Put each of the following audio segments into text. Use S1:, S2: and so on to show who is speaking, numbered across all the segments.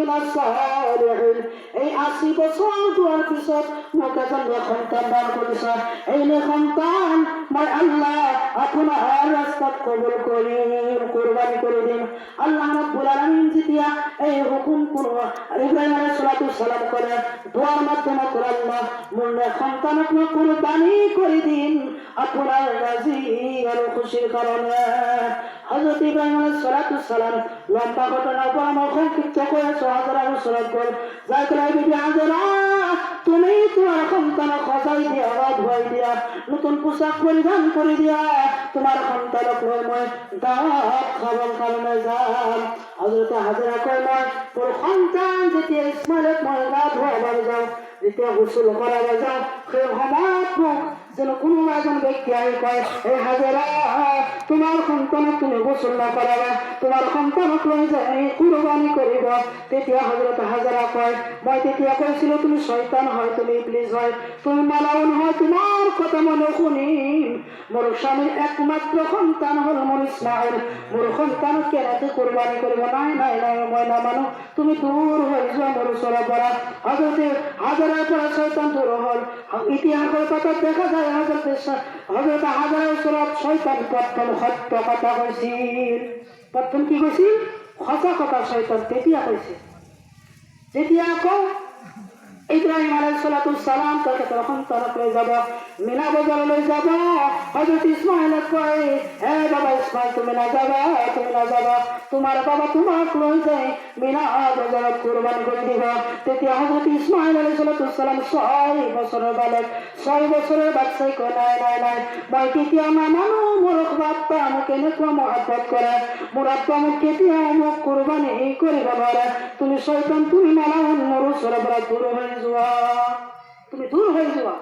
S1: মিনাস সালিহিন। এই 80 বছর দুয়ার পিছত মোক এজন সন্তান দান কৰিছা। এই সন্তান মই আল্লাহ আপোনাৰ ৰাস্তাত কবুল কৰিম, কুরবানি করে দিম। আল্লাহ রাব্বুল আলামিন যেতিয়া এই হুকুম করব ইব্রাহিম আলাইহিস সালাম করে দোয়ার মাধ্যমে করে আল্লাহ মোর সন্তানক মই কুরবানি করে দিন আপনার রাজি আর খুশির কারণে। হযরত ইব্রাহিম আলাইহিস সালাম লম্বা ঘটনার পর আমার সংক্ষিপ্ত করেছে হাজার বছর পর যাই করে বিবি হাজারা তুমি তোমার সন্তানক সজাই দিয়া ধুয়াই দিয়া নতুন পোশাক পরিধান করে দিয়া তোমার সন্তানক লৈ মই দাওয়াত খাবার কারণে যাম। হযরত হাজারা কয় মই তোর সন্তান যেতিয়া ইসমাইলক মই গা ধুৱাবৰ যাওঁ, যেতিয়া গোসল কৰাব যাওঁ, সেই সময়ত মোক যেন কোনোবা এজন ব্যক্তি আহি কয় এই হাজারা তোমার সন্তানক তুমি গোসল নকৰাবা, তোমাৰ সন্তানক লৈ যাই কুরবানি কৰিব। তেতিয়া হযরত হাজারা কয় মই তেতিয়া কৈছিলো তুমি শয়তান হয়, তুমি ইবলিস হয়, তুমি মালাউন হয়, তোমার কথা মনে শুনিম। মোর স্বামীর একমাত্র সন্তান হল মোর ইসমাইল, মোর সন্তান কেনাতে কুরবানি করব। নাই নাই নাই মই না মানো, তুমি দূর হয়ে যাও মোর ওচৰৰ পৰা। হযরত হাজারার পৰা শয়তান দূর হল। ইতিহাসের কথা দেখা যায় হযরত হাজারার ওচৰত শয়তান প্রথম সত্য কথা কৈছিল। প্রথম কি কৈছিল? সঁচা কথা শয়তান তেতিয়া কৈছিল। যেতিয়া আকৌ ইব্রাহিম আলাইহিস সালাম তেখেতৰ সন্তানক লৈ যাব, মিনা বজাৰলৈ যাব, হযরত ইসমাইল কয় হে বাবা ইসমাইল তুমি না যাবা, তুমি না যাবা, তোমার বাবা তোমাক লৈ যায় মিনা বজাৰত কুরবানি করে দিব। তেতিয়া হযরত ইসমাইল আলাইহিস সালাম 6 বছরের বালক, 6 বছরের বাচ্চাই কয় নাই নাই নাই মই কেতিয়া নামানো, মোর বাপ্পা মোক এনেকুৱা মহব্বত কৰে, মোর আব্বা মোক কেতিয়া মোক কুরবানি কৰিব নোৱাৰে। তুমি শয়তান, তুমি মালাউন, মোর ওচৰৰ পৰা দূৰ হৈ যোৱা, তুমি দূর হয়ে যাওয়া।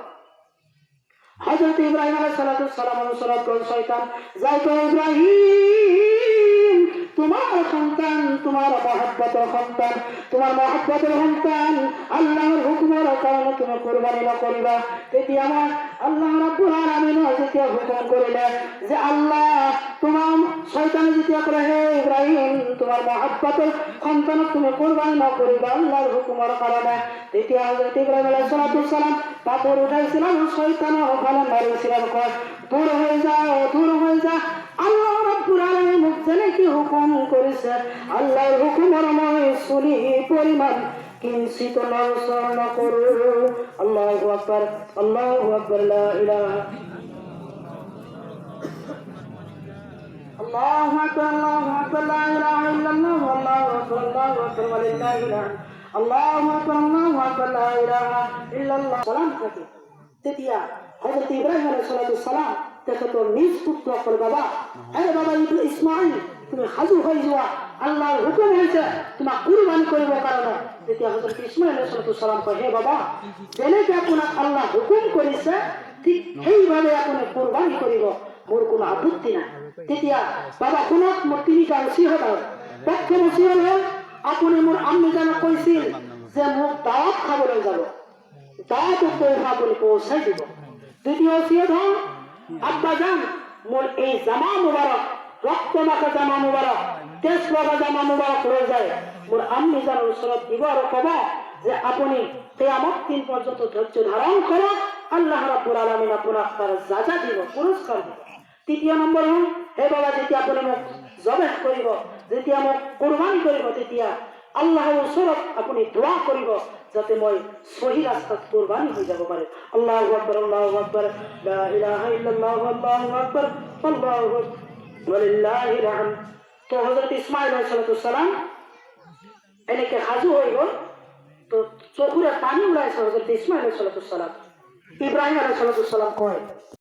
S1: হযরত ইব্রাহিম আলাইহিস সালামের ওচৰত গল শয়তান, যাই কয় ইব্রাহিম তোমার সন্তান, তোমার মহব্বতের সন্তান, তোমার মহব্বতের সন্তান আল্লাহর হুকুমের কারণে তুমি কুরবানি নকরিবা। তেতিয়া আমার আল্লাহ রাব্বুল আলামিন যেতিয়া হুকুম করিলে যে আল্লাহ তোমার শয়তানে যেতিয়া করে হে ইব্রাহিম তোমার মহব্বতের সন্তানক তুমি কুরবানি নকরিবা আল্লাহর হুকুমের কারণে। তেতিয়া হযরত ইব্রাহিম আলাইহিস সালাম পাথর উঠাইছিলেন, শয়তানের ওখানে মারিছিলেন, কয় দূর হয়ে যাও, দূর হয়ে যা। আল্লাহ রাব্বুল আলামিন মুখ জেনে কি হুকুম করেছে, আল্লাহর হুকুমের মই শুনি পরিমাণ কিঞ্চিত নড়চড় নকরো। আল্লাহু আকবার, আল্লাহু আকবার, লা ইলাহা আল্লাহু আকবার, আল্লাহু আকবার, লা ইলাহা ইল্লাল্লাহ, আল্লাহু আকবার, আল্লাহু আকবার, ওয়া লিল্লাহিল হামদ, আল্লাহু আকবার, আল্লাহু আকবার, লা ইলাহা ইল্লাল্লাহ। সালাম থাকে। তেতিয়া হযরত ইব্রাহিম আলাইহিস সালাম তেখেতৰ নিজ পুত্র কল বাবা হে বাবা ইসমাইল তুমি হাজু হয়ে যাওয়া, আল্লাহর হুকুম হয়েছে তোমাক কুরবানি করব কারণে। তেতিয়া হযরত ইসমাইল আলাইহিস সালাম কয় হে বাবা যেনেকে আপোনাক আল্লাহ হুকুম করেছে ঠিক সেইভাবে আপনি কুরবানি করিব, মোর কোনো আপত্তি নাই। তেতিয়া বাবা শুনক মোর তিনিটা নসিহত হল। প্রথম নসিহত হল আপনি মোর আম্মিজানক কৈছিল যে মোক দাওয়াত খাবলৈ যাব, দাওয়াত আপনি পৌঁছাই দিব। দ্বিতীয় নসিহত হল আব্বা যান মোর এই জামা মুবারক, রক্ত মাখা জামা মুবারক, তেজ লগা জামা মুবারক লৈ যায় মোর আম্মিজানের ওচৰত দিব আর কব যে আপনি কিয়ামত দিন পর্যন্ত ধৈর্য ধারণ করো, আল্লাহ রাব্বুল আলামিন আপনার তার যাজা দিব, পুরস্কার দিব। তৃতীয় নম্বর হল হে বাবা যেতিয়া আপনি মোক জবেহ করিব, যেতিয়া মোক কুরবানি করিব, তেতিয়া আল্লাহর ওচৰত আপনি দোয়া করিব যাতে মই সহি রাস্তাত কুরবানি হয়ে যাব পারে। আল্লাহু আকবার, আল্লাহু আকবার, লা ইলাহা ইল্লাল্লাহ, আল্লাহু আকবার, আল্লাহু আকবার, ওয়া লিল্লাহিল হামদ। তো হযরত ইসমাইল আলাইহিস সালাম এনেকে হাজু হয়ে গেল, তো চোখের পানি উড়াইছে হযরত ইসমাইল আলাইহিস সালাম। ইব্রাহিম আলাইহিস সালাম কয়